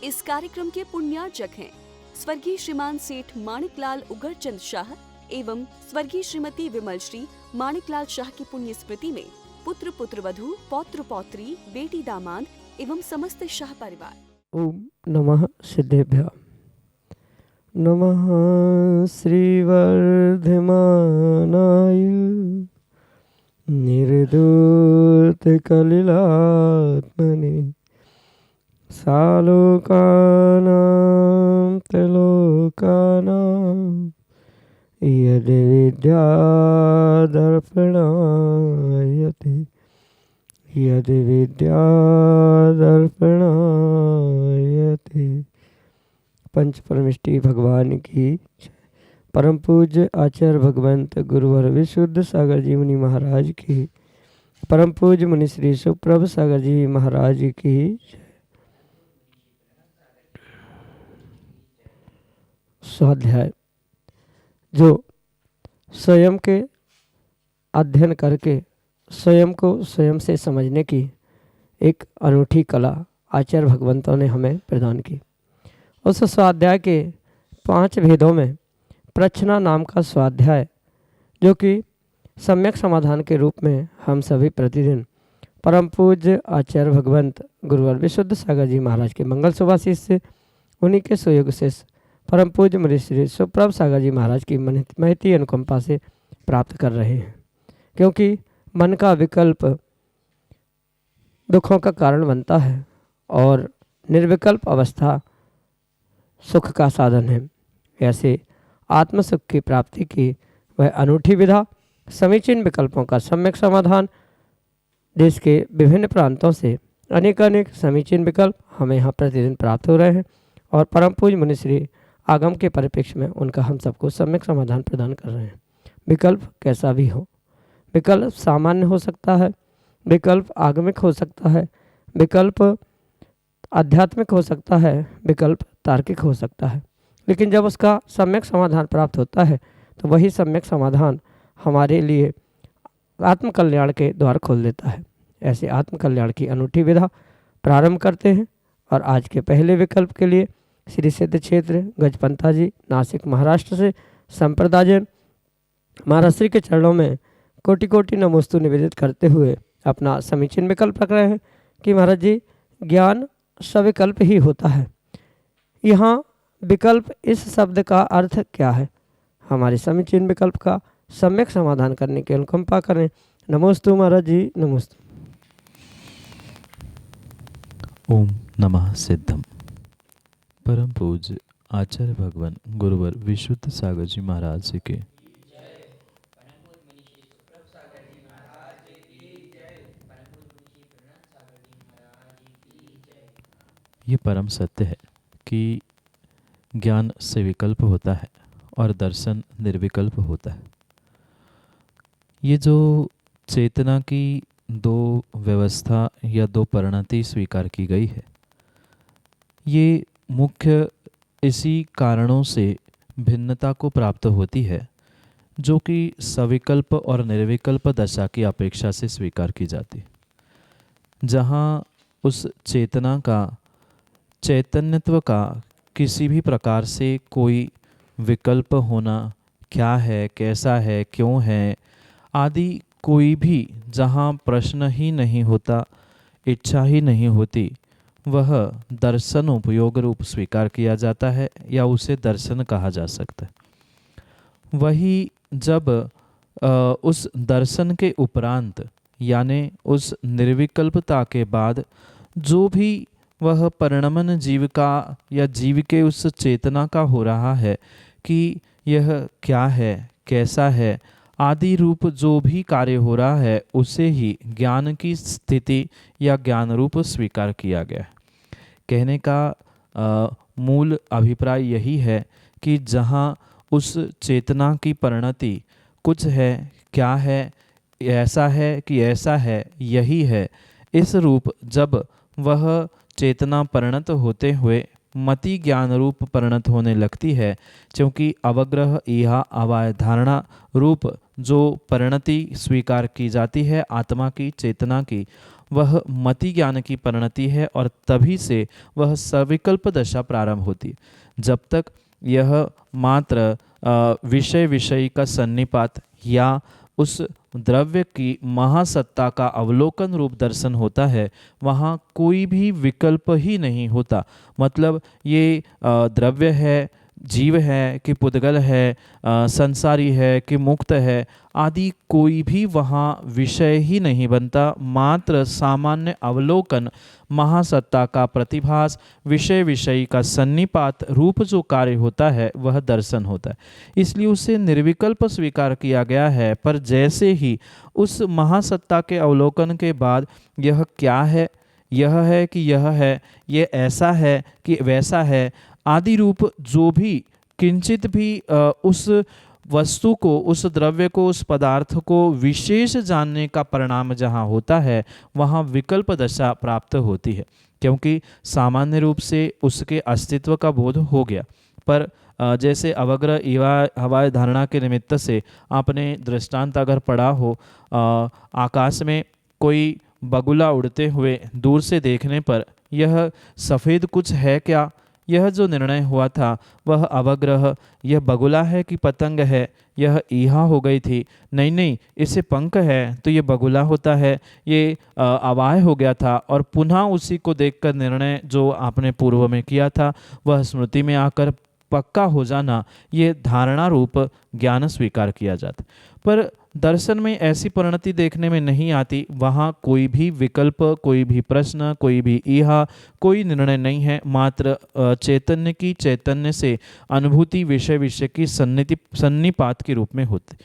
इस कार्यक्रम के पुण्यार्चक हैं स्वर्गीय श्रीमान सेठ माणिकलाल उगरचंद शाह एवं स्वर्गीय श्रीमती विमल श्री माणिकलाल शाह की पुण्य स्मृति में पुत्र पुत्रवधू पौत्र पौत्री बेटी दामाद एवं समस्त शाह परिवार। ओम नमः सिद्धेभ्यः। नमः श्रीवर्धमानाय निर्दूत कलिलात्मने सालोकानां त्रिलोकानां यद् विद्यादर्पणायते यद् विद्यादर्पणायते। पंच परमिष्टि भगवान की जय। परम पूज्य आचार्य भगवंत गुरुवर विशुद्ध सागर जी मुनि महाराज की, परम पूज्य मुनि श्री सुप्रभ सागर जी महाराज की जय। स्वाध्याय जो स्वयं के अध्ययन करके स्वयं को स्वयं से समझने की एक अनूठी कला आचार्य भगवंतों ने हमें प्रदान की। उस स्वाध्याय के 5 भेदों में प्रश्ना नाम का स्वाध्याय, जो कि सम्यक समाधान के रूप में हम सभी प्रतिदिन परम पूज्य आचार्य भगवंत गुरुवर विशुद्ध सागर जी महाराज के मंगल सुभाषिष से, उन्हीं के सुयोग से परम पूज्य मुनि श्री सुप्रभ सागर जी महाराज की महती अनुकंपा से प्राप्त कर रहे हैं। क्योंकि मन का विकल्प दुखों का कारण बनता है और निर्विकल्प अवस्था सुख का साधन है। ऐसे आत्मसुख की प्राप्ति की वह अनूठी विधा, समीचीन विकल्पों का सम्यक समाधान, देश के विभिन्न प्रांतों से अनेक समीचीन विकल्प हमें यहाँ प्रतिदिन प्राप्त हो रहे हैं और परम पूज्य मुनि श्री आगम के परिप्रेक्ष्य में उनका हम सबको सम्यक समाधान प्रदान कर रहे हैं। विकल्प कैसा भी हो, विकल्प सामान्य हो सकता है, विकल्प आगमिक हो सकता है, विकल्प आध्यात्मिक हो सकता है, विकल्प तार्किक हो सकता है, लेकिन जब उसका सम्यक समाधान प्राप्त होता है तो वही सम्यक समाधान हमारे लिए आत्मकल्याण के द्वार खोल देता है। ऐसे आत्मकल्याण की अनूठी विधा प्रारंभ करते हैं और आज के पहले विकल्प के लिए श्री सिद्ध क्षेत्र गजपंथा जी नासिक महाराष्ट्र से संप्रदायजन महाराज श्री के चरणों में कोटि कोटि नमोस्तु निवेदित करते हुए अपना समीचीन विकल्प रख रहे हैं कि महाराज जी, ज्ञान सविकल्प ही होता है। यहाँ विकल्प इस शब्द का अर्थ क्या है, हमारे समीचीन विकल्प का सम्यक समाधान करने की अनुकंपा करें। नमोस्तु महाराज जी, नमोस्तु। ओम नमः सिद्धम। परम पूज्य आचार्य भगवान गुरुवर विशुद्ध सागर जी महाराज जी के ये परम सत्य है कि ज्ञान से विकल्प होता है और दर्शन निर्विकल्प होता है। ये जो चेतना की 2 व्यवस्था या 2 परिणति स्वीकार की गई है, ये मुख्य इसी कारणों से भिन्नता को प्राप्त होती है जो कि सविकल्प और निर्विकल्प दशा की अपेक्षा से स्वीकार की जाती। जहाँ उस चेतना का, चैतन्यत्व का किसी भी प्रकार से कोई विकल्प होना, क्या है, कैसा है, क्यों है आदि कोई भी जहाँ प्रश्न ही नहीं होता, इच्छा ही नहीं होती, वह दर्शन उपयोग रूप स्वीकार किया जाता है या उसे दर्शन कहा जा सकता है। वही जब उस दर्शन के उपरांत यानी उस निर्विकल्पता के बाद जो भी वह परिणमन जीव का या जीव के उस चेतना का हो रहा है कि यह क्या है, कैसा है आदि रूप जो भी कार्य हो रहा है, उसे ही ज्ञान की स्थिति या ज्ञान रूप स्वीकार किया गया है। कहने का मूल अभिप्राय यही है कि जहाँ उस चेतना की परिणति कुछ है, क्या है, ऐसा है कि ऐसा है, यही है, इस रूप जब वह चेतना परिणत होते हुए मति ज्ञान रूप परिणत होने लगती है, क्योंकि अवग्रह इहा अवाय धारणा रूप जो परिणति स्वीकार की जाती है आत्मा की, चेतना की, वह मति ज्ञान की परिणति है और तभी से वह सविकल्प दशा प्रारंभ होती है। जब तक यह मात्र विषय विषयी का सन्निपात या उस द्रव्य की महासत्ता का अवलोकन रूप दर्शन होता है, वहाँ कोई भी विकल्प ही नहीं होता। मतलब ये द्रव्य है, जीव है कि पुद्गल है, संसारी है कि मुक्त है आदि कोई भी वहाँ विषय ही नहीं बनता। मात्र सामान्य अवलोकन, महासत्ता का प्रतिभास, विषय विषयी का सन्निपात रूप जो कार्य होता है वह दर्शन होता है। इसलिए उसे निर्विकल्प स्वीकार किया गया है। पर जैसे ही उस महासत्ता के अवलोकन के बाद यह क्या है, यह है कि यह है, ये ऐसा है कि वैसा है आदि रूप जो भी किंचित भी उस वस्तु को, उस द्रव्य को, उस पदार्थ को विशेष जानने का परिणाम जहाँ होता है वहाँ विकल्प दशा प्राप्त होती है, क्योंकि सामान्य रूप से उसके अस्तित्व का बोध हो गया। पर जैसे अवग्रह एवं हवाई धारणा के निमित्त से आपने दृष्टांत अगर पढ़ा हो, आकाश में कोई बगुला उड़ते हुए दूर से देखने पर यह सफ़ेद कुछ है क्या, यह जो निर्णय हुआ था वह अवग्रह, यह बगुला है कि पतंग है, यह ईहा हो गई थी। नहीं नहीं, इसे पंख है तो ये बगुला होता है, ये अवाय हो गया था। और पुनः उसी को देखकर निर्णय जो आपने पूर्व में किया था वह स्मृति में आकर पक्का हो जाना, ये धारणा रूप ज्ञान स्वीकार किया जाता। पर दर्शन में ऐसी परिणति देखने में नहीं आती। वहाँ कोई भी विकल्प, कोई भी प्रश्न, कोई भी ईहा, कोई निर्णय नहीं है। मात्र चैतन्य की चैतन्य से अनुभूति विषय विषय की सन्निपात के रूप में होती।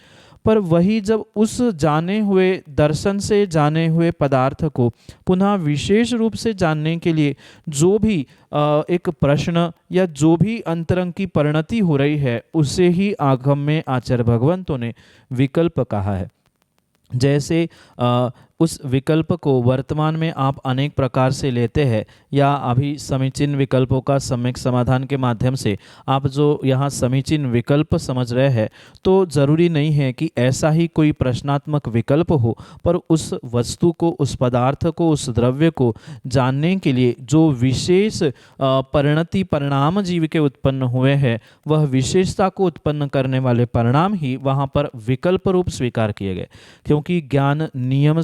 पर वही जब उस जाने हुए, दर्शन से जाने हुए पदार्थ को पुनः विशेष रूप से जानने के लिए जो भी एक प्रश्न या जो भी अंतरंग की परिणति हो रही है, उसे ही आगम में आचार्य भगवंतों ने विकल्प कहा है। जैसे उस विकल्प को वर्तमान में आप अनेक प्रकार से लेते हैं, या अभी समीचीन विकल्पों का सम्यक समाधान के माध्यम से आप जो यहाँ समीचीन विकल्प समझ रहे हैं, तो ज़रूरी नहीं है कि ऐसा ही कोई प्रश्नात्मक विकल्प हो, पर उस वस्तु को, उस पदार्थ को, उस द्रव्य को जानने के लिए जो विशेष परिणति परिणाम जीव के उत्पन्न हुए हैं, वह विशेषता को उत्पन्न करने वाले परिणाम ही वहाँ पर विकल्प रूप स्वीकार किए गए। क्योंकि ज्ञान नियम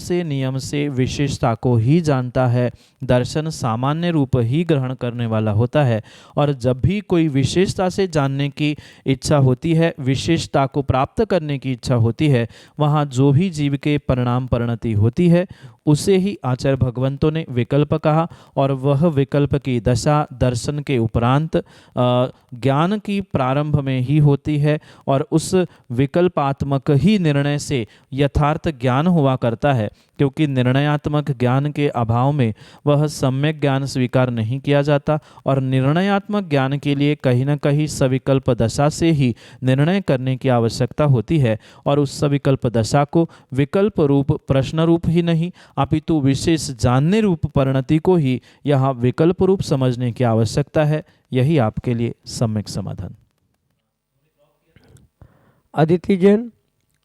से विशेषता को ही जानता है, दर्शन सामान्य रूप ही ग्रहण करने वाला होता है। और जब भी कोई विशेषता से जानने की इच्छा होती है, विशेषता को प्राप्त करने की इच्छा होती है, वहाँ जो भी जीव के परिणाम परिणति होती है उसे ही आचार्य भगवंतों ने विकल्प कहा। और वह विकल्प की दशा दर्शन के उपरांत ज्ञान की प्रारंभ में ही होती है, और उस विकल्पात्मक ही निर्णय से यथार्थ ज्ञान हुआ करता है। क्योंकि निर्णयात्मक ज्ञान के अभाव में वह सम्यक ज्ञान स्वीकार नहीं किया जाता, और निर्णयात्मक ज्ञान के लिए कहीं न कहीं सविकल्प दशा से ही निर्णय करने की आवश्यकता होती है। और उस सविकल्प दशा को विकल्प रूप, प्रश्न रूप ही नहीं अपितु विशेष जानने रूप परिणति को ही यहाँ विकल्प रूप समझने की आवश्यकता है। यही आपके लिए सम्यक समाधान। अदिति जैन,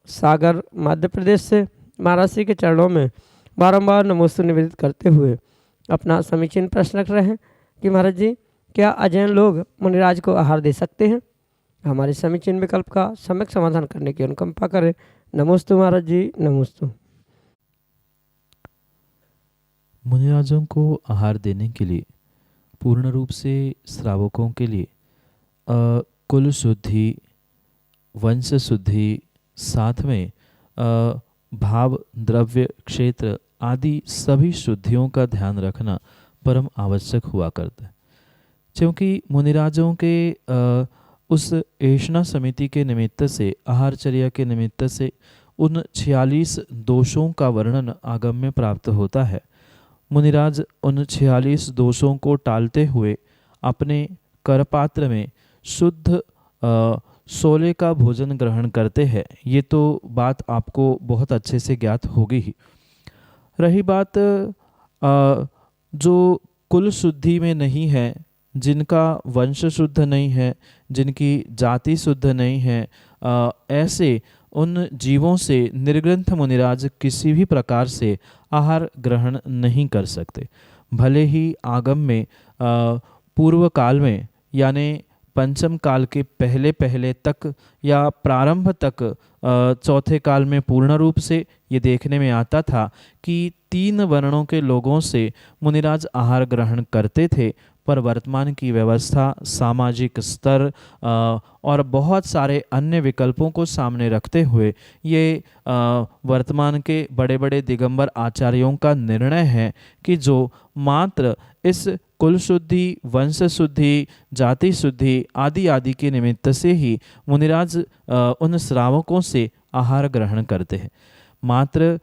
सागर, मध्य प्रदेश से महाराज श्री के चरणों में बारंबार नमोस्तु निवेदित करते हुए अपना समीचीन प्रश्न रख रहे हैं कि महाराज जी, क्या अजैन लोग मुनिराज को आहार दे सकते हैं? हमारे समीचीन विकल्प का सम्यक समाधान करने की अनुकंपा करें। नमोस्तु महाराज जी, नमोस्तु। मुनिराजों को आहार देने के लिए पूर्ण रूप से श्रावकों के लिए कुल शुद्धि, वंश शुद्धि, साथ में भाव, द्रव्य, क्षेत्र आदि सभी शुद्धियों का ध्यान रखना परम आवश्यक हुआ करता है। क्योंकि मुनिराजों के उस ऐषणा समिति के निमित्त से, आहारचर्या के निमित्त से उन 46 दोषों का वर्णन आगम में प्राप्त होता है। मुनिराज उन 46 दोषों को टालते हुए अपने करपात्र में शुद्ध सोले का भोजन ग्रहण करते हैं। ये तो बात आपको बहुत अच्छे से ज्ञात होगी ही। रही बात जो कुल शुद्धि में नहीं है, जिनका वंश शुद्ध नहीं है, जिनकी जाति शुद्ध नहीं है, ऐसे उन जीवों से निर्ग्रंथ मुनिराज किसी भी प्रकार से आहार ग्रहण नहीं कर सकते। भले ही आगम में पूर्व काल में यानी पंचम काल के पहले पहले तक या प्रारंभ तक चौथे काल में पूर्ण रूप से ये देखने में आता था कि 3 वर्णों के लोगों से मुनिराज आहार ग्रहण करते थे, पर वर्तमान की व्यवस्था सामाजिक स्तर और बहुत सारे अन्य विकल्पों को सामने रखते हुए ये वर्तमान के बड़े बड़े दिगंबर आचार्यों का निर्णय है कि जो मात्र इस कुल शुद्धि, वंश शुद्धि, जाति शुद्धि आदि आदि के निमित्त से ही मुनिराज उन श्रावकों से आहार ग्रहण करते हैं। मात्र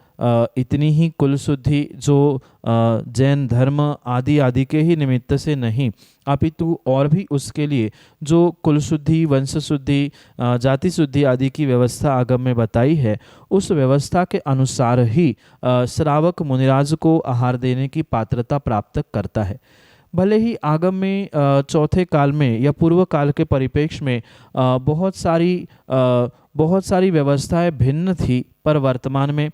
इतनी ही कुल शुद्धि जो जैन धर्म आदि आदि के ही निमित्त से नहीं, अपितु और भी उसके लिए जो कुल शुद्धि, वंश शुद्धि, जाति शुद्धि आदि की व्यवस्था आगम में बताई है, उस व्यवस्था के अनुसार ही श्रावक मुनिराज को आहार देने की पात्रता प्राप्त करता है। भले ही आगम में चौथे काल में या पूर्व काल के परिप्रेक्ष्य में बहुत सारी व्यवस्थाएं भिन्न थी, पर वर्तमान में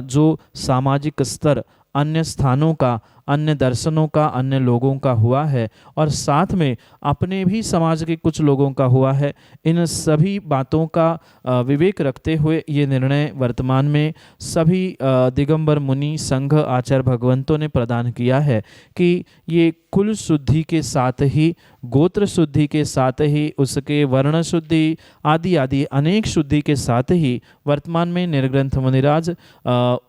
जो सामाजिक स्तर अन्य स्थानों का, अन्य दर्शनों का, अन्य लोगों का हुआ है और साथ में अपने भी समाज के कुछ लोगों का हुआ है, इन सभी बातों का विवेक रखते हुए ये निर्णय वर्तमान में सभी दिगंबर मुनि संघ आचार्य भगवंतों ने प्रदान किया है कि ये कुल शुद्धि के साथ ही, गोत्र शुद्धि के साथ ही, उसके वर्ण शुद्धि आदि आदि अनेक शुद्धि के साथ ही वर्तमान में निर्ग्रंथ मुनिराज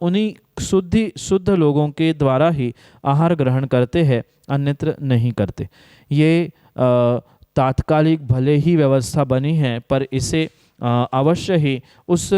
उन्हीं शुद्ध लोगों के द्वारा ही आहार ग्रहण करते हैं, अन्यत्र नहीं करते। ये तात्कालिक भले ही व्यवस्था बनी है, पर इसे अवश्य ही उस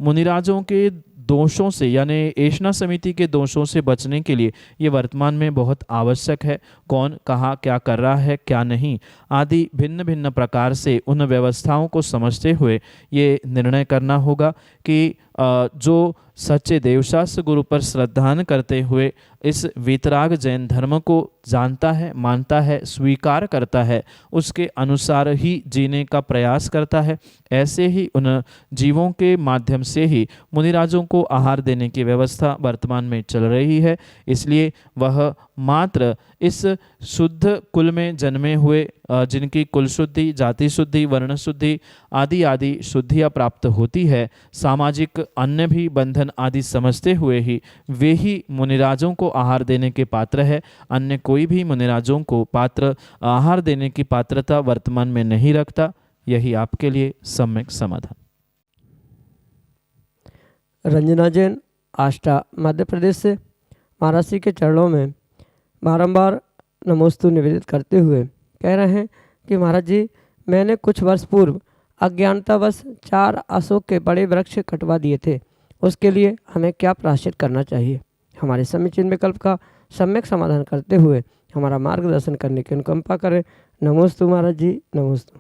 मुनिराजों के दोषों से यानी ऐष्णा समिति के दोषों से बचने के लिए ये वर्तमान में बहुत आवश्यक है। कौन कहाँ क्या कर रहा है, क्या नहीं आदि भिन्न भिन्न प्रकार से उन व्यवस्थाओं को समझते हुए ये निर्णय करना होगा कि जो सच्चे देवशास्त्र गुरु पर श्रद्धान करते हुए इस वीतराग जैन धर्म को जानता है, मानता है, स्वीकार करता है, उसके अनुसार ही जीने का प्रयास करता है, ऐसे ही उन जीवों के माध्यम से ही मुनिराजों को आहार देने की व्यवस्था वर्तमान में चल रही है। इसलिए वह मात्र इस शुद्ध कुल में जन्मे हुए जिनकी कुल शुद्धि, जाति शुद्धि, वर्ण शुद्धि आदि आदि शुद्धियाँ प्राप्त होती है, सामाजिक अन्य भी बंधन आदि समझते हुए ही वे ही मुनिराजों को आहार देने के पात्र है। अन्य कोई भी मुनिराजों को पात्र आहार देने की पात्रता वर्तमान में नहीं रखता। यही आपके लिए सम्यक समाधान। रंजना जैन, आष्टा, मध्य प्रदेश से महाराज श्री के चरणों में बारंबार नमोस्तु निवेदित करते हुए कह रहे हैं कि महाराज जी, मैंने कुछ वर्ष पूर्व अज्ञानतावश 4 अशोक के बड़े वृक्ष कटवा दिए थे, उसके लिए हमें क्या प्रायश्चित करना चाहिए? हमारे समीचीन विकल्प का सम्यक समाधान करते हुए हमारा मार्गदर्शन करने की अनुकंपा करें। नमोस्तु महाराज जी, नमोस्तु।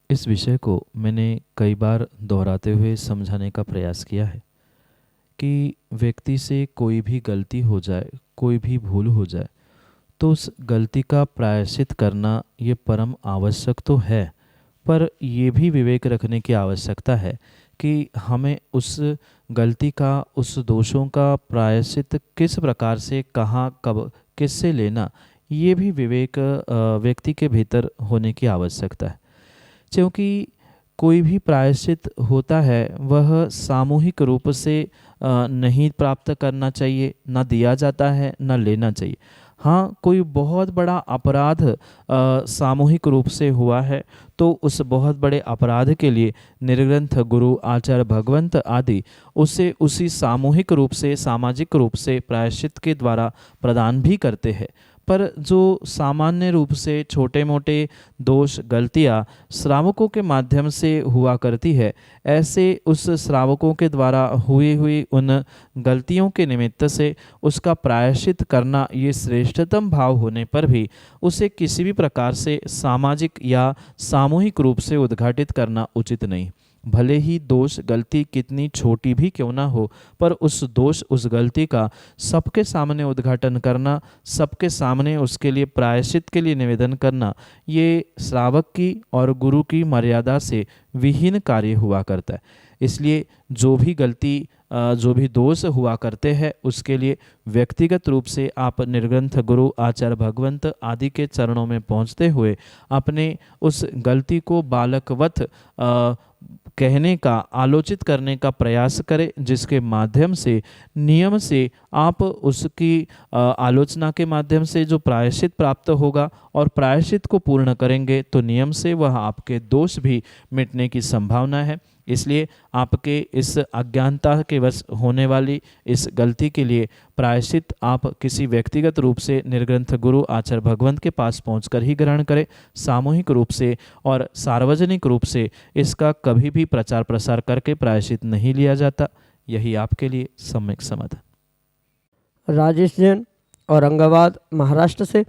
इस विषय को मैंने कई बार दोहराते हुए समझाने का प्रयास किया है कि व्यक्ति से कोई भी गलती हो जाए, कोई भी भूल हो जाए, तो उस गलती का प्रायश्चित करना ये परम आवश्यक तो है, पर ये भी विवेक रखने की आवश्यकता है कि हमें उस गलती का, उस दोषों का प्रायश्चित किस प्रकार से, कहाँ, कब, किससे लेना, ये भी विवेक व्यक्ति के भीतर होने की आवश्यकता है। क्योंकि कोई भी प्रायश्चित होता है वह सामूहिक रूप से नहीं प्राप्त करना चाहिए, ना दिया जाता है, ना लेना चाहिए। हाँ, कोई बहुत बड़ा अपराध सामूहिक रूप से हुआ है तो उस बहुत बड़े अपराध के लिए निर्ग्रंथ गुरु, आचार्य भगवंत आदि उसे उसी सामूहिक रूप से, सामाजिक रूप से प्रायश्चित के द्वारा प्रदान भी करते हैं। पर जो सामान्य रूप से छोटे मोटे दोष, गलतियाँ श्रावकों के माध्यम से हुआ करती है, ऐसे उस श्रावकों के द्वारा हुई उन गलतियों के निमित्त से उसका प्रायश्चित करना ये श्रेष्ठतम भाव होने पर भी उसे किसी भी प्रकार से सामाजिक या सामूहिक रूप से उद्घाटित करना उचित नहीं। भले ही दोष, गलती कितनी छोटी भी क्यों ना हो, पर उस दोष, उस गलती का सबके सामने उद्घाटन करना, सबके सामने उसके लिए प्रायश्चित के लिए निवेदन करना, ये श्रावक की और गुरु की मर्यादा से विहीन कार्य हुआ करता है। इसलिए जो भी गलती जो भी दोष हुआ करते हैं उसके लिए व्यक्तिगत रूप से आप निर्ग्रंथ गुरु आचार्य भगवंत आदि के चरणों में पहुंचते हुए अपने उस गलती को बालकवत कहने का, आलोचित करने का प्रयास करें, जिसके माध्यम से नियम से आप उसकी आलोचना के माध्यम से जो प्रायश्चित प्राप्त होगा और प्रायश्चित को पूर्ण करेंगे तो नियम से वह आपके दोष भी मिटने की संभावना है। इसलिए आपके इस अज्ञानता के वश होने वाली इस गलती के लिए प्रायश्चित आप किसी व्यक्तिगत रूप से निर्ग्रंथ गुरु आचार्य भगवंत के पास पहुंचकर ही ग्रहण करें। सामूहिक रूप से और सार्वजनिक रूप से इसका कभी भी प्रचार प्रसार करके प्रायश्चित नहीं लिया जाता। यही आपके लिए सम्यक समाधान। राजेश जैन औरंगाबाद महाराष्ट्र से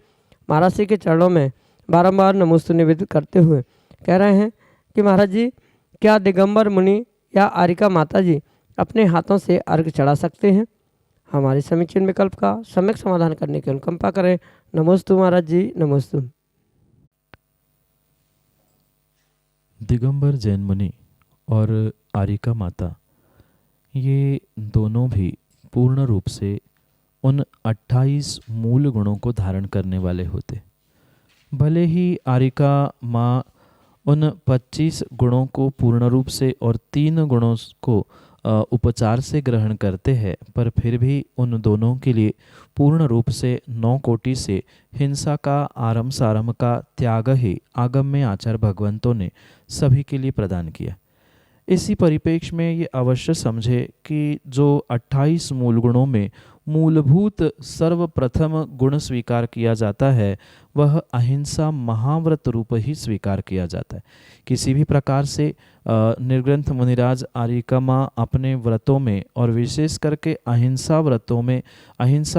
महाराज जी के चरणों में बारंबार नमोस्तु निवेदित करते हुए कह रहे हैं कि महाराज जी, क्या दिगंबर मुनि या आरिका माता जी अपने हाथों से अर्घ चढ़ा सकते हैं? हमारे समीचीन विकल्प का सम्यक समाधान करने की अनुकंपा करें। नमोस्तु महाराज जी, नमोस्तु। दिगंबर जैन मुनि और आरिका माता, ये दोनों भी पूर्ण रूप से उन 28 मूल गुणों को धारण करने वाले होते। भले ही आरिका माँ उन 25 गुणों को पूर्ण रूप से और 3 गुणों को उपचार से ग्रहण करते हैं, पर फिर भी उन दोनों के लिए पूर्ण रूप से 9 कोटि से हिंसा का आरंभ सारंभ का त्याग ही आगम में आचार्य भगवंतों ने सभी के लिए प्रदान किया। इसी परिप्रेक्ष्य में ये अवश्य समझे कि जो 28 मूल गुणों में मूलभूत सर्वप्रथम गुण स्वीकार किया जाता है वह अहिंसा महाव्रत रूप ही स्वीकार किया जाता है। किसी भी प्रकार से निर्ग्रंथ मुनिराज आरिका माँ अपने व्रतों में और विशेष करके अहिंसा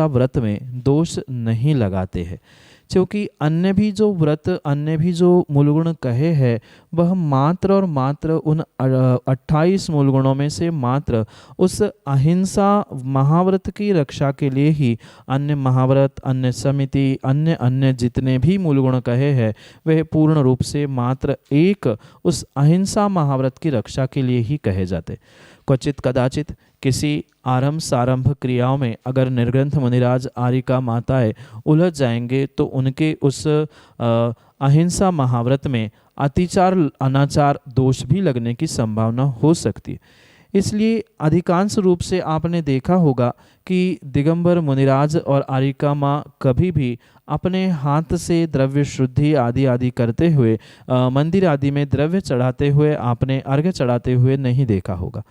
व्रत में दोष नहीं लगाते हैं, क्योंकि अन्य भी जो व्रत, अन्य भी जो मूलगुण कहे हैं वह मात्र और मात्र उन 28 मूलगुणों में से मात्र उस अहिंसा महाव्रत की रक्षा के लिए ही अन्य महाव्रत, अन्य समिति, अन्य जितने भी मूलगुण कहे हैं वह पूर्ण रूप से मात्र एक उस अहिंसा महाव्रत की रक्षा के लिए ही कहे जाते। क्वचित कदाचित किसी आरंभ सारंभ क्रियाओं में अगर निर्ग्रंथ मुनिराज आरिका माताएं उलझ जाएंगे तो उनके उस अहिंसा महाव्रत में अतिचार अनाचार दोष भी लगने की संभावना हो सकती है। इसलिए अधिकांश रूप से आपने देखा होगा कि दिगंबर मुनिराज और आरिका माँ कभी भी अपने हाथ से द्रव्य शुद्धि आदि करते हुए मंदिर आदि में द्रव्य चढ़ाते हुए, आपने अर्घ्य चढ़ाते हुए नहीं देखा होगा।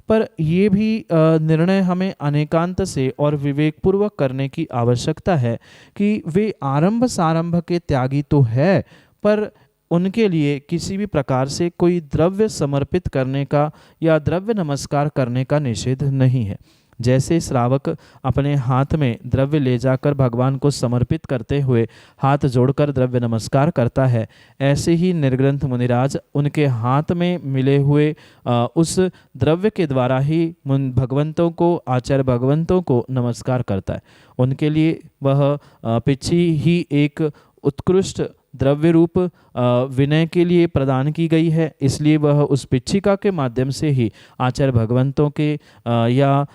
पर ये भी निर्णय हमें अनेकांत से और विवेकपूर्वक करने की आवश्यकता है कि वे आरंभ सारंभ के त्यागी तो है, पर उनके लिए किसी भी प्रकार से कोई द्रव्य समर्पित करने का या द्रव्य नमस्कार करने का निषेध नहीं है। जैसे श्रावक अपने हाथ में द्रव्य ले जाकर भगवान को समर्पित करते हुए हाथ जोड़कर द्रव्य नमस्कार करता है, ऐसे ही निर्ग्रंथ मुनिराज उनके हाथ में मिले हुए उस द्रव्य के द्वारा ही भगवंतों को, आचार्य भगवंतों को नमस्कार करता है। उनके लिए वह पिछी ही एक उत्कृष्ट द्रव्य रूप विनय के लिए प्रदान की गई है, इसलिए वह उस पिच्छिका के माध्यम से ही आचार्य भगवंतों के या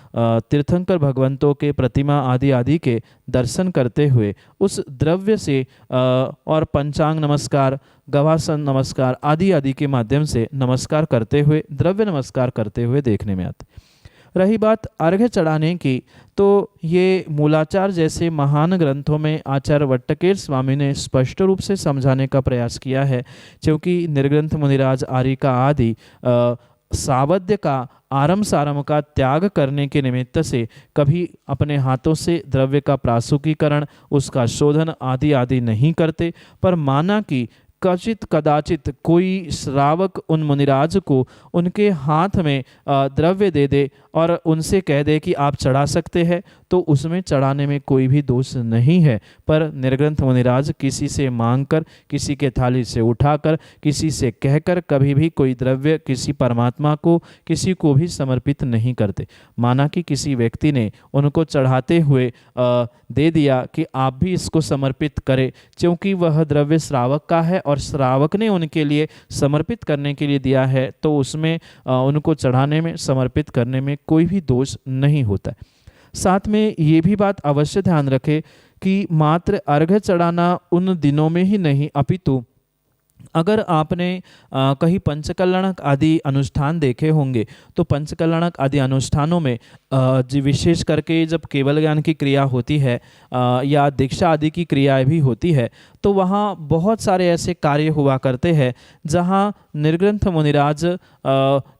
तीर्थंकर भगवंतों के प्रतिमा आदि के दर्शन करते हुए उस द्रव्य से और पंचांग नमस्कार, गवासन नमस्कार आदि के माध्यम से नमस्कार करते हुए, द्रव्य नमस्कार करते हुए देखने में आते। रही बात अर्घ्य चढ़ाने की, तो ये मूलाचार जैसे महान ग्रंथों में आचार्य वट्टकेर स्वामी ने स्पष्ट रूप से समझाने का प्रयास किया है, क्योंकि निर्ग्रंथ मुनिराज आरिका आदि सावध्य का आरंभ सारंभ का त्याग करने के निमित्त से कभी अपने हाथों से द्रव्य का प्रासुकीकरण, उसका शोधन आदि नहीं करते, पर माना कि कचित कदाचित कोई श्रावक उन मुनिराज को उनके हाथ में द्रव्य दे दे और उनसे कह दे कि आप चढ़ा सकते हैं, तो उसमें चढ़ाने में कोई भी दोष नहीं है। पर निर्ग्रंथ मुनिराज किसी से मांगकर, किसी के थाली से उठाकर, किसी से कहकर कभी भी कोई द्रव्य किसी परमात्मा को, किसी को भी समर्पित नहीं करते। माना कि किसी व्यक्ति ने उनको चढ़ाते हुए दे दिया कि आप भी इसको समर्पित करें, क्योंकि वह द्रव्य श्रावक का है और श्रावक ने उनके लिए समर्पित करने के लिए दिया है, तो उसमें उनको चढ़ाने में, समर्पित करने में कोई भी दोष नहीं होता है। साथ में ये भी बात अवश्य ध्यान रखें कि मात्र अर्घ्य चढ़ाना उन दिनों में ही नहीं, अपितु अगर आपने कहीं पंचकल्याणक आदि अनुष्ठान देखे होंगे, तो पंचकल्याणक आदि अनुष्ठानों में विशेष करके जब केवल ज्ञान की क्रिया होती है या दीक्षा आदि की क्रियाएं भी होती है, तो वहाँ बहुत सारे ऐसे कार्य हुआ करते हैं जहाँ निर्ग्रंथ मुनिराज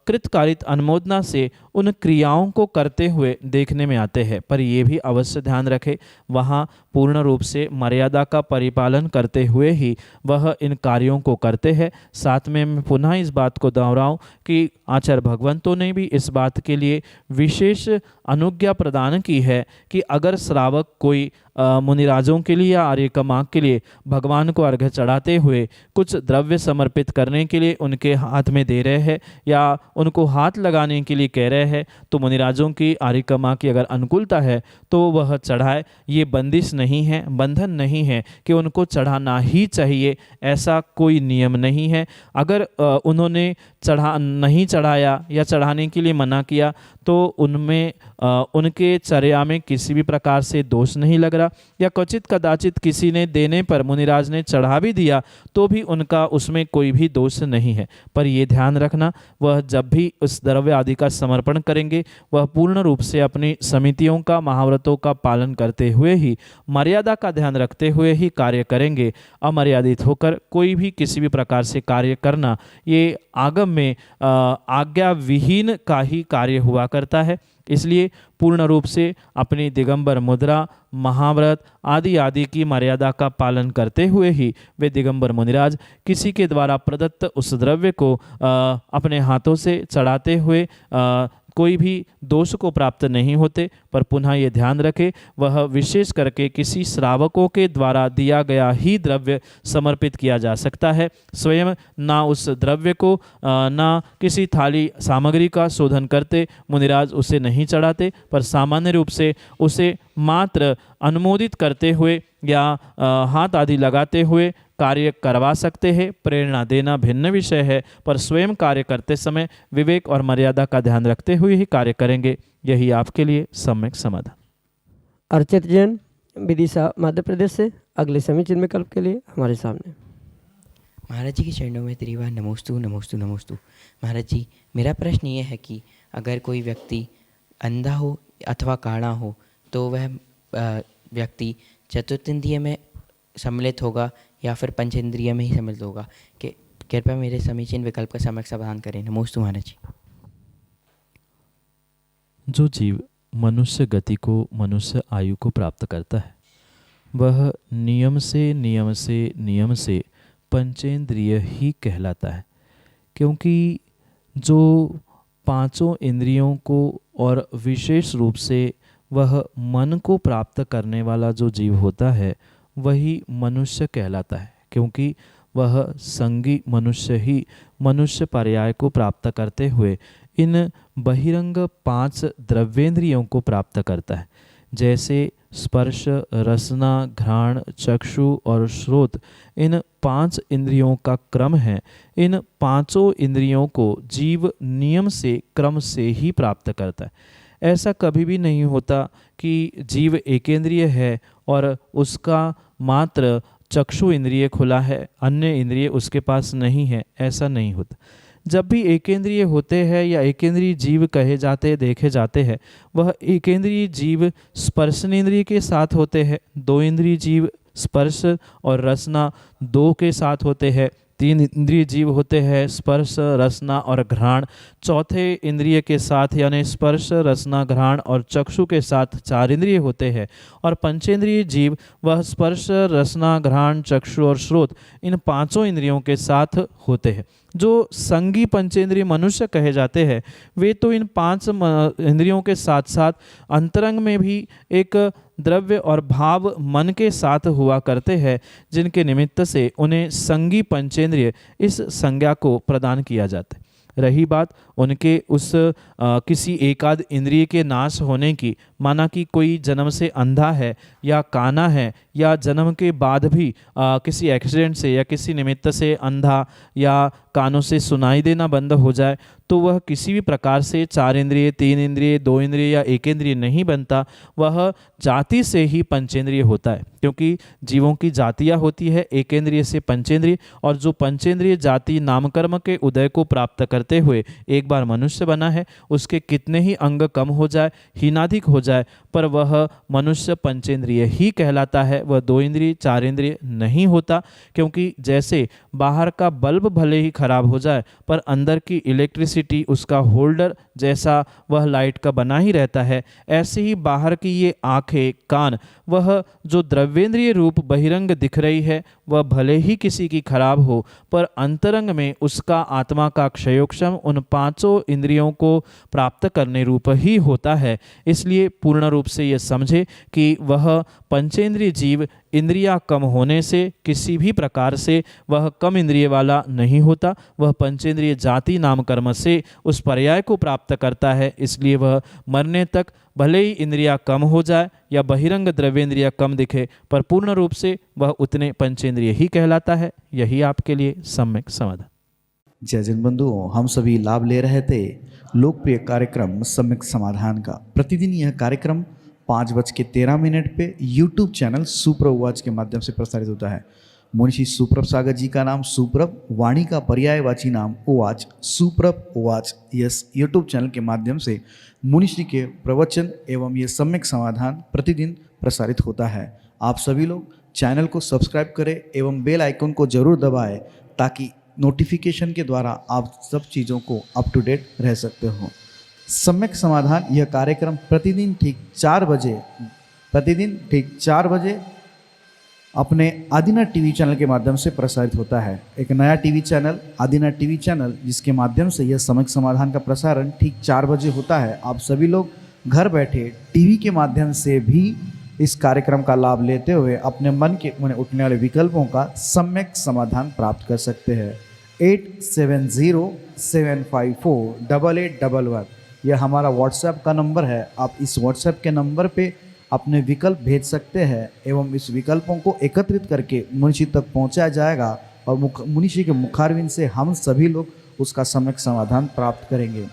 कृतकारित अनुमोदना से उन क्रियाओं को करते हुए देखने में आते हैं। पर ये भी अवश्य ध्यान रखें, वहाँ पूर्ण रूप से मर्यादा का परिपालन करते हुए ही वह इन कार्यों को करते हैं। साथ में मैं पुनः इस बात को दोहराऊं कि आचार्य भगवंतों ने भी इस बात के लिए विशेष अनुज्ञा प्रदान की है कि अगर श्रावक कोई मुनिराजों के लिए या आर्य कमाग के लिए भगवान को अर्घ्य चढ़ाते हुए कुछ द्रव्य समर्पित करने के लिए उनके हाथ में दे रहे हैं या उनको हाथ लगाने के लिए कह रहे हैं, तो मुनिराजों की आर्य कमाग की अगर अनुकूलता है तो वह चढ़ाए। ये बंदिश नहीं है, बंधन नहीं है कि उनको चढ़ाना ही चाहिए, ऐसा कोई नियम नहीं है। अगर उन्होंने नहीं चढ़ाया या चढ़ाने के लिए मना किया, तो उनमें उनके चर्या में किसी भी प्रकार से दोष नहीं लग रहा, या क्वचित कदाचित किसी ने देने पर मुनिराज ने चढ़ा भी दिया तो भी उनका उसमें कोई भी दोष नहीं है। पर ये ध्यान रखना, वह जब भी उस द्रव्य आदि का समर्पण करेंगे, वह पूर्ण रूप से अपनी समितियों का, महाव्रतों का पालन करते हुए ही, मर्यादा का ध्यान रखते हुए ही कार्य करेंगे। अमर्यादित होकर कोई भी किसी भी प्रकार से कार्य करना, ये आगम में आज्ञा विहीन का ही कार्य हुआ करता है। इसलिए पूर्ण रूप से अपनी दिगंबर मुद्रा, महाव्रत आदि आदि की मर्यादा का पालन करते हुए ही वे दिगंबर मुनिराज किसी के द्वारा प्रदत्त उस द्रव्य को अपने हाथों से चढ़ाते हुए कोई भी दोष को प्राप्त नहीं होते। पर पुनः ये ध्यान रखें, वह विशेष करके किसी श्रावकों के द्वारा दिया गया ही द्रव्य समर्पित किया जा सकता है। स्वयं ना उस द्रव्य को ना किसी थाली सामग्री का शोधन करते मुनिराज उसे नहीं चढ़ाते, पर सामान्य रूप से उसे मात्र अनुमोदित करते हुए या हाथ आदि लगाते हुए कार्य करवा सकते हैं। प्रेरणा देना भिन्न विषय है, पर स्वयं कार्य करते समय विवेक और मर्यादा का ध्यान रखते हुए ही कार्य करेंगे। यही आपके लिए सम्यक समाधान। अर्चित जैन, विदिशा मध्य प्रदेश से अगले समीचीन विकल्प के लिए हमारे सामने। महाराज जी के चरणों में त्रिवार नमोस्तु नमोस्तु नमोस्तु। महाराज जी, मेरा प्रश्न ये है कि अगर कोई व्यक्ति अंधा हो अथवा काड़ा हो, तो वह व्यक्ति चतुर्थ में सम्मिलित होगा या फिर पंचेंद्रिय में ही सम्मिलित होगा? कि कृपया मेरे समीचीन विकल्प का सम्यक समाधान करें। नमोस्तु महाराज जी। जो जीव मनुष्य गति को, मनुष्य आयु को प्राप्त करता है, वह नियम से पंचेंद्रिय ही कहलाता है। क्योंकि जो पांचों इंद्रियों को और विशेष रूप से वह मन को प्राप्त करने वाला जो जीव होता है, वही मनुष्य कहलाता है। क्योंकि वह संगी मनुष्य ही मनुष्य पर्याय को प्राप्त करते हुए इन बहिरंग 5 द्रव्येंद्रियों को प्राप्त करता है। जैसे स्पर्श, रसना, घ्राण, चक्षु और श्रोत, इन 5 इंद्रियों का क्रम है। इन पांचों इंद्रियों को जीव नियम से, क्रम से ही प्राप्त करता है। ऐसा कभी भी नहीं होता कि जीव एकेंद्रिय है और उसका मात्र चक्षु इंद्रिय खुला है, अन्य इंद्रिय उसके पास नहीं है, ऐसा नहीं होता। जब भी एकेंद्रिय होते हैं या एकेंद्रीय जीव कहे जाते देखे जाते हैं, वह एकेंद्रीय जीव स्पर्शनेंद्रिय के साथ होते हैं, 2 इंद्रिय जीव स्पर्श और रसना 2 के साथ होते हैं, 3 इंद्रिय जीव होते हैं, स्पर्श, रसना और घ्राण। चौथे इंद्रिय के साथ यानी स्पर्श, रसना, घ्राण और चक्षु के साथ 4 इंद्रिय होते हैं। और पंचेंद्रिय जीव वह स्पर्श, रसना, घ्राण, चक्षु और श्रोत इन 5 इंद्रियों के साथ होते हैं। जो संगी पंचेंद्रिय मनुष्य कहे जाते हैं वे तो इन 5 इंद्रियों के साथ साथ अंतरंग में भी एक द्रव्य और भाव मन के साथ हुआ करते हैं, जिनके निमित्त से उन्हें संगी पंचेंद्रिय इस संज्ञा को प्रदान किया जाता है। रही बात उनके उस किसी एकाध इंद्रिय के नाश होने की, माना कि कोई जन्म से अंधा है या काना है या जन्म के बाद भी किसी एक्सीडेंट से या किसी निमित्त से अंधा या कानों से सुनाई देना बंद हो जाए, तो वह किसी भी प्रकार से 4 इंद्रिय, 3 इंद्रिय, 2 इंद्रिय या 1 इंद्रिय नहीं बनता। वह जाति से ही पंचेंद्रिय होता है, क्योंकि जीवों की जातियाँ होती है एकेंद्रिय से पंचेंद्रिय, और जो पंचेंद्रिय जाति नामकर्म के उदय को प्राप्त करते हुए एक बार मनुष्य बना है, उसके कितने ही अंग कम हो जाए, हीनाधिक हो जाए, पर वह मनुष्य पंचेंद्रिय ही कहलाता है। वह 2 इंद्रिय, 4 इंद्रिय नहीं होता, क्योंकि जैसे बाहर का बल्ब भले ही खराब हो जाए पर अंदर की इलेक्ट्रिसिटी उसका होल्डर जैसा वह लाइट का बना ही रहता है, ऐसे ही बाहर की ये आंखें, कान, वह जो द्रव्येंद्रिय रूप बहिरंग दिख रही है वह भले ही किसी की खराब हो, पर अंतरंग में उसका आत्मा का क्षयोक्षम उन 5 इंद्रियों को प्राप्त करने रूप ही होता है। इसलिए पूर्ण रूप से यह समझे कि वह पंचेंद्रिय जीव इंद्रियां कम होने से किसी भी प्रकार से वह कम इंद्रिय वाला नहीं होता। वह पंचेंद्रिय जाति नाम कर्म से उस पर्याय को प्राप्त करता है। इसलिए वह मरने तक भले ही इंद्रियां कम हो जाए या बहिरंग द्रव्येंद्रियां कम दिखे, पर पूर्ण रूप से वह उतने पंचेंद्रिय ही कहलाता है। यही आपके लिए सम्यक समाधान। जय जन बंधुओं, हम सभी लाभ ले रहे थे लोकप्रिय कार्यक्रम सम्यक समाधान का। प्रतिदिन यह कार्यक्रम 5:13 पे यूट्यूब चैनल सुप्रभ उवाच के माध्यम से प्रसारित होता है। मुंशी सुप्रभ सागर जी का नाम सुप्रभ, वाणी का पर्यायवाची नाम उवाच, सुप्रभ उवाच, यस यूट्यूब चैनल के माध्यम से मुनिश्री के प्रवचन एवं ये सम्यक समाधान प्रतिदिन प्रसारित होता है। आप सभी लोग चैनल को सब्सक्राइब करें एवं बेल आइकन को जरूर दबाएं, ताकि नोटिफिकेशन के द्वारा आप सब चीज़ों को अप टू डेट रह सकते हो। सम्यक समाधान यह कार्यक्रम प्रतिदिन ठीक 4 बजे अपने आदिना टीवी चैनल के माध्यम से प्रसारित होता है। एक नया टीवी चैनल आदिना टीवी चैनल, जिसके माध्यम से यह सम्यक समाधान का प्रसारण ठीक 4 बजे होता है। आप सभी लोग घर बैठे टीवी के माध्यम से भी इस कार्यक्रम का लाभ लेते हुए अपने मन में उठने वाले विकल्पों का सम्यक समाधान प्राप्त कर सकते हैं। 8707548811 यह हमारा व्हाट्सएप का नंबर है। आप इस व्हाट्सएप के नंबर पे अपने विकल्प भेज सकते हैं एवं इस विकल्पों को एकत्रित करके मुनिशी तक पहुंचाया जाएगा और मुनिशी के मुखारविंद से हम सभी लोग उसका सम्यक समाधान प्राप्त करेंगे।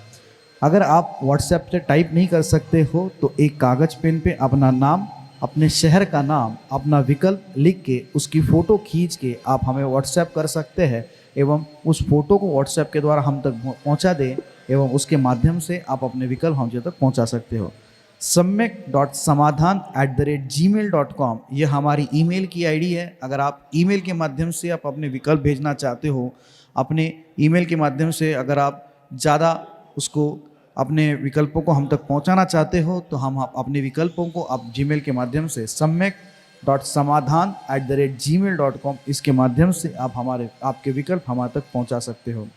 अगर आप व्हाट्सएप से टाइप नहीं कर सकते हो तो एक कागज़ पेन पे अपना नाम, अपने शहर का नाम, अपना विकल्प लिख के उसकी फ़ोटो खींच के आप हमें व्हाट्सएप कर सकते हैं एवं उस फोटो को व्हाट्सएप के द्वारा हम तक पहुंचा दें एवं उसके माध्यम से आप अपने विकल्प हम तक पहुंचा सकते हो। samyak.samadhan@gmail.com यह हमारी ईमेल की आईडी है। अगर आप ईमेल के माध्यम से आप अपने विकल्प भेजना चाहते हो, अपने ईमेल के माध्यम से अगर आप ज़्यादा उसको अपने विकल्पों को हम तक पहुंचाना चाहते हो, तो हम अपने विकल्पों को आप जीमेल के माध्यम से samyak.samadhan@gmail.com इसके माध्यम से आप आपके विकल्प हमारे तक पहुंचा सकते हो।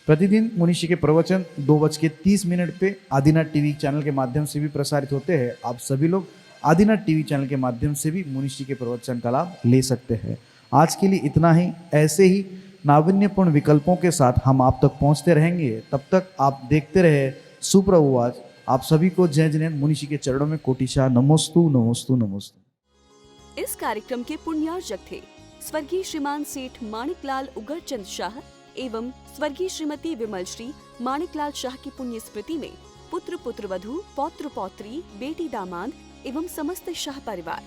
प्रतिदिन मुनिशी के प्रवचन 2:30 पे आदिना टीवी चैनल के माध्यम से भी प्रसारित होते हैं। आप सभी लोग आदिना टीवी चैनल के माध्यम से भी मुनिशी के प्रवचन का लाभ ले सकते हैं। आज के लिए इतना ही। ऐसे ही नाविन्यपूर्ण विकल्पों के साथ हम आप तक पहुंचते रहेंगे। तब तक आप देखते रहे सुप्रभ उवाच। आप सभी को जय जैन मुनिशी के चरणों में कोटिशा नमोस्तु नमोस्तु नमोस्तु। इस कार्यक्रम के पुण्यार्जक थे स्वर्गीय श्रीमान सेठ माणिकलाल उगरचंद शाह एवं स्वर्गीय श्रीमती विमल श्री माणिकलाल शाह की पुण्य स्मृति में पुत्र पुत्रवधू, पौत्र पौत्री, बेटी दामाद एवं समस्त शाह परिवार।